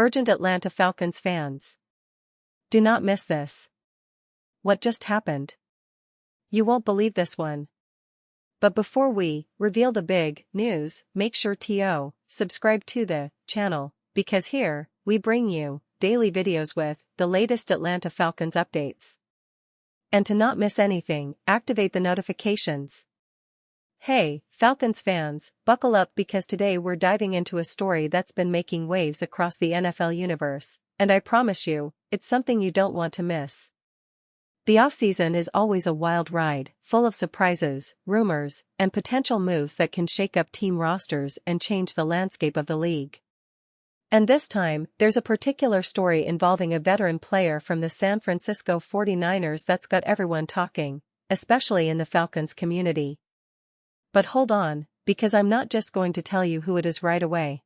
Urgent Atlanta Falcons fans. Do not miss this. What just happened? You won't believe this one. But before we reveal the big news, make sure to subscribe to the channel, because here, we bring you daily videos with the latest Atlanta Falcons updates. And to not miss anything, activate the notifications. Hey, Falcons fans, buckle up because today we're diving into a story that's been making waves across the NFL universe, and I promise you, it's something you don't want to miss. The offseason is always a wild ride, full of surprises, rumors, and potential moves that can shake up team rosters and change the landscape of the league. And this time, there's a particular story involving a veteran player from the San Francisco 49ers that's got everyone talking, especially in the Falcons community. But hold on, because I'm not just going to tell you who it is right away.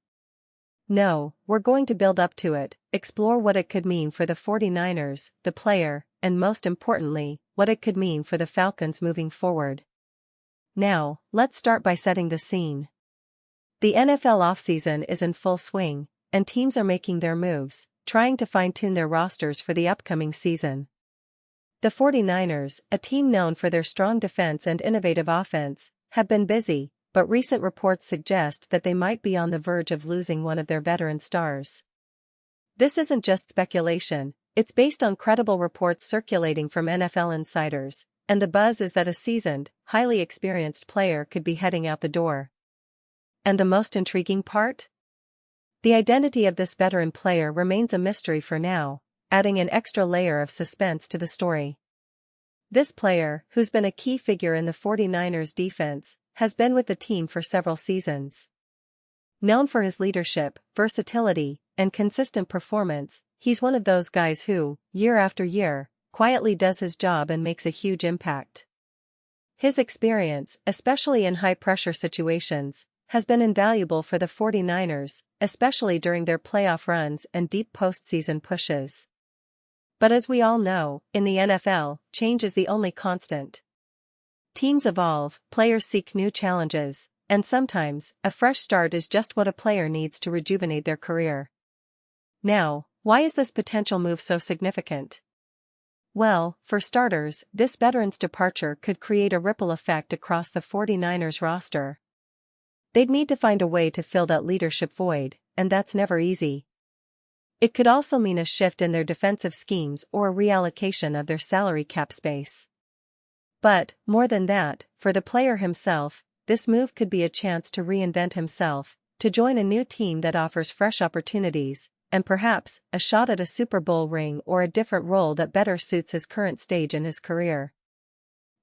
No, we're going to build up to it, explore what it could mean for the 49ers, the player, and most importantly, what it could mean for the Falcons moving forward. Now, let's start by setting the scene. The NFL offseason is in full swing, and teams are making their moves, trying to fine-tune their rosters for the upcoming season. The 49ers, a team known for their strong defense and innovative offense, have been busy, but recent reports suggest that they might be on the verge of losing one of their veteran stars. This isn't just speculation, it's based on credible reports circulating from NFL insiders, and the buzz is that a seasoned, highly experienced player could be heading out the door. And the most intriguing part? The identity of this veteran player remains a mystery for now, adding an extra layer of suspense to the story. This player, who's been a key figure in the 49ers defense, has been with the team for several seasons. Known for his leadership, versatility, and consistent performance, he's one of those guys who, year after year, quietly does his job and makes a huge impact. His experience, especially in high-pressure situations, has been invaluable for the 49ers, especially during their playoff runs and deep postseason pushes. But as we all know, in the NFL, change is the only constant. Teams evolve, players seek new challenges, and sometimes, a fresh start is just what a player needs to rejuvenate their career. Now, why is this potential move so significant? Well, for starters, this veteran's departure could create a ripple effect across the 49ers roster. They'd need to find a way to fill that leadership void, and that's never easy. It could also mean a shift in their defensive schemes or a reallocation of their salary cap space. But, more than that, for the player himself, this move could be a chance to reinvent himself, to join a new team that offers fresh opportunities, and perhaps, a shot at a Super Bowl ring or a different role that better suits his current stage in his career.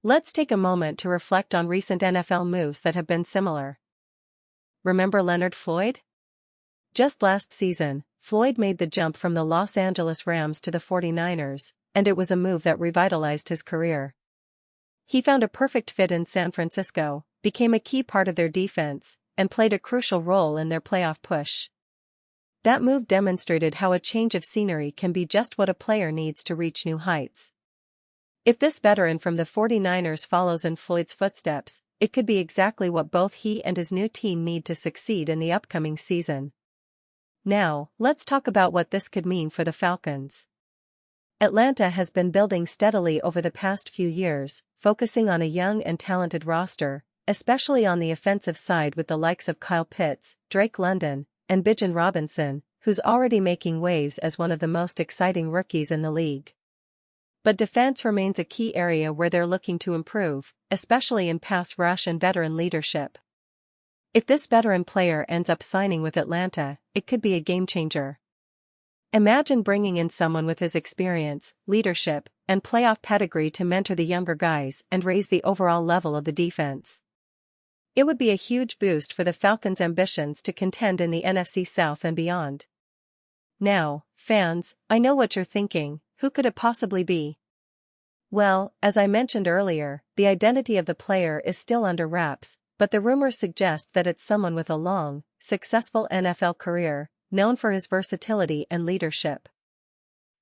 Let's take a moment to reflect on recent NFL moves that have been similar. Remember Leonard Floyd? Just last season, Floyd made the jump from the Los Angeles Rams to the 49ers, and it was a move that revitalized his career. He found a perfect fit in San Francisco, became a key part of their defense, and played a crucial role in their playoff push. That move demonstrated how a change of scenery can be just what a player needs to reach new heights. If this veteran from the 49ers follows in Floyd's footsteps, it could be exactly what both he and his new team need to succeed in the upcoming season. Now, let's talk about what this could mean for the Falcons. Atlanta has been building steadily over the past few years, focusing on a young and talented roster, especially on the offensive side with the likes of Kyle Pitts, Drake London, and Bijan Robinson, who's already making waves as one of the most exciting rookies in the league. But defense remains a key area where they're looking to improve, especially in pass rush and veteran leadership. If this veteran player ends up signing with Atlanta, it could be a game-changer. Imagine bringing in someone with his experience, leadership, and playoff pedigree to mentor the younger guys and raise the overall level of the defense. It would be a huge boost for the Falcons' ambitions to contend in the NFC South and beyond. Now, fans, I know what you're thinking, who could it possibly be? Well, as I mentioned earlier, the identity of the player is still under wraps, but the rumors suggest that it's someone with a long, successful NFL career, known for his versatility and leadership.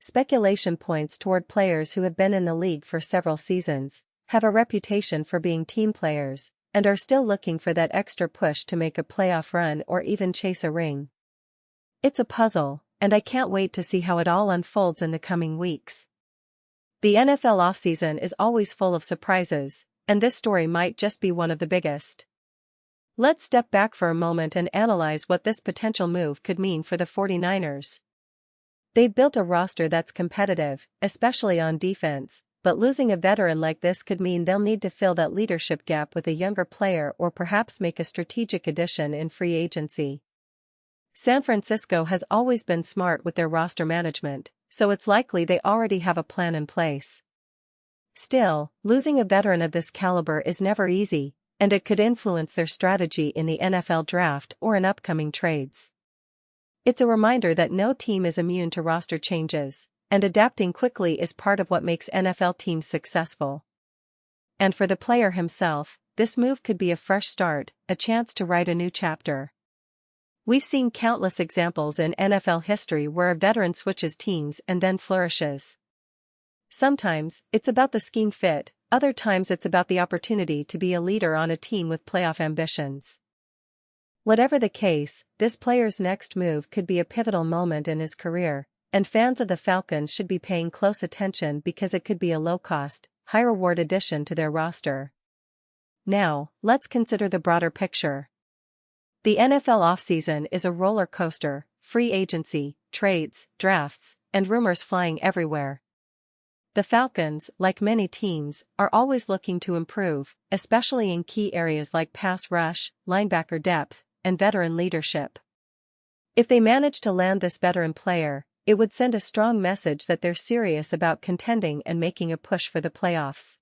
Speculation points toward players who have been in the league for several seasons, have a reputation for being team players, and are still looking for that extra push to make a playoff run or even chase a ring. It's a puzzle, and I can't wait to see how it all unfolds in the coming weeks. The NFL offseason is always full of surprises, and this story might just be one of the biggest. Let's step back for a moment and analyze what this potential move could mean for the 49ers. They've built a roster that's competitive, especially on defense, but losing a veteran like this could mean they'll need to fill that leadership gap with a younger player or perhaps make a strategic addition in free agency. San Francisco has always been smart with their roster management, so it's likely they already have a plan in place. Still, losing a veteran of this caliber is never easy, and it could influence their strategy in the NFL draft or in upcoming trades. It's a reminder that no team is immune to roster changes, and adapting quickly is part of what makes NFL teams successful. And for the player himself, this move could be a fresh start, a chance to write a new chapter. We've seen countless examples in NFL history where a veteran switches teams and then flourishes. Sometimes, it's about the scheme fit, other times it's about the opportunity to be a leader on a team with playoff ambitions. Whatever the case, this player's next move could be a pivotal moment in his career, and fans of the Falcons should be paying close attention because it could be a low-cost, high-reward addition to their roster. Now, let's consider the broader picture. The NFL offseason is a roller coaster, free agency, trades, drafts, and rumors flying everywhere. The Falcons, like many teams, are always looking to improve, especially in key areas like pass rush, linebacker depth, and veteran leadership. If they manage to land this veteran player, it would send a strong message that they're serious about contending and making a push for the playoffs.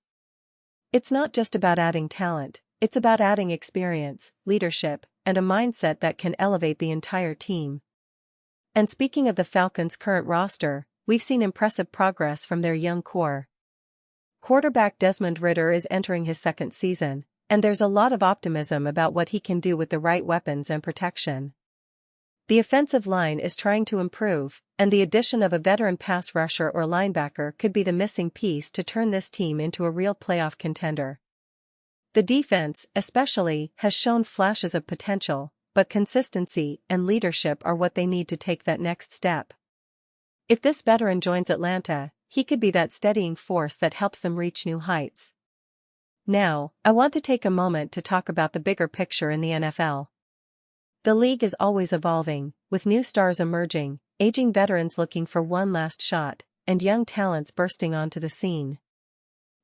It's not just about adding talent, it's about adding experience, leadership, and a mindset that can elevate the entire team. And speaking of the Falcons' current roster, we've seen impressive progress from their young core. Quarterback Desmond Ridder is entering his second season, and there's a lot of optimism about what he can do with the right weapons and protection. The offensive line is trying to improve, and the addition of a veteran pass rusher or linebacker could be the missing piece to turn this team into a real playoff contender. The defense, especially, has shown flashes of potential, but consistency and leadership are what they need to take that next step. If this veteran joins Atlanta, he could be that steadying force that helps them reach new heights. Now, I want to take a moment to talk about the bigger picture in the NFL. The league is always evolving, with new stars emerging, aging veterans looking for one last shot, and young talents bursting onto the scene.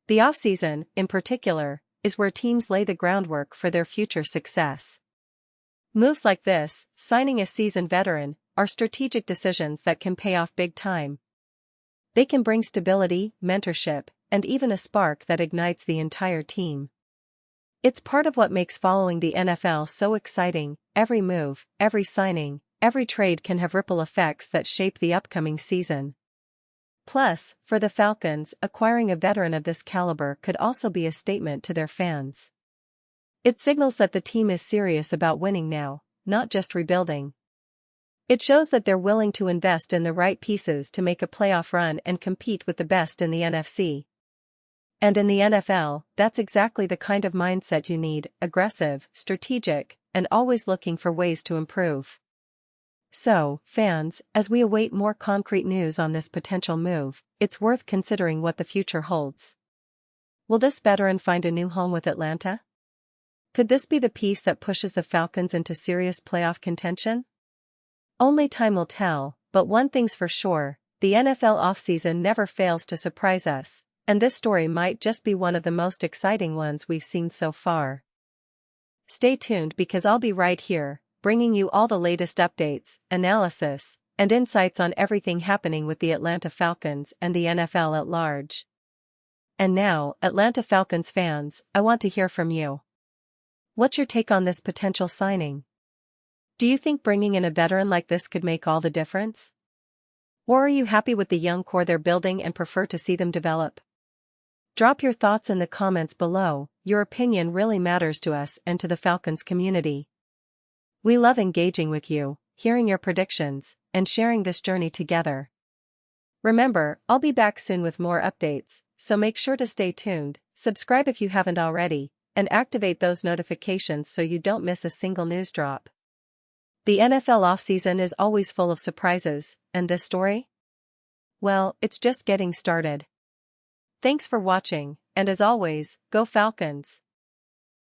The offseason, in particular, is where teams lay the groundwork for their future success. Moves like this, signing a seasoned veteran, are strategic decisions that can pay off big time. They can bring stability, mentorship, and even a spark that ignites the entire team. It's part of what makes following the NFL so exciting. Every move, every signing, every trade can have ripple effects that shape the upcoming season. Plus, for the Falcons, acquiring a veteran of this caliber could also be a statement to their fans. It signals that the team is serious about winning now, not just rebuilding. It shows that they're willing to invest in the right pieces to make a playoff run and compete with the best in the NFC. And in the NFL, that's exactly the kind of mindset you need: aggressive, strategic, and always looking for ways to improve. So, fans, as we await more concrete news on this potential move, it's worth considering what the future holds. Will this veteran find a new home with Atlanta? Could this be the piece that pushes the Falcons into serious playoff contention? Only time will tell, but one thing's for sure, the NFL offseason never fails to surprise us, and this story might just be one of the most exciting ones we've seen so far. Stay tuned because I'll be right here, bringing you all the latest updates, analysis, and insights on everything happening with the Atlanta Falcons and the NFL at large. And now, Atlanta Falcons fans, I want to hear from you. What's your take on this potential signing? Do you think bringing in a veteran like this could make all the difference? Or are you happy with the young core they're building and prefer to see them develop? Drop your thoughts in the comments below. Your opinion really matters to us and to the Falcons community. We love engaging with you, hearing your predictions, and sharing this journey together. Remember, I'll be back soon with more updates, so make sure to stay tuned, subscribe if you haven't already, and activate those notifications so you don't miss a single news drop. The NFL offseason is always full of surprises, and this story? Well, it's just getting started. Thanks for watching, and as always, go Falcons!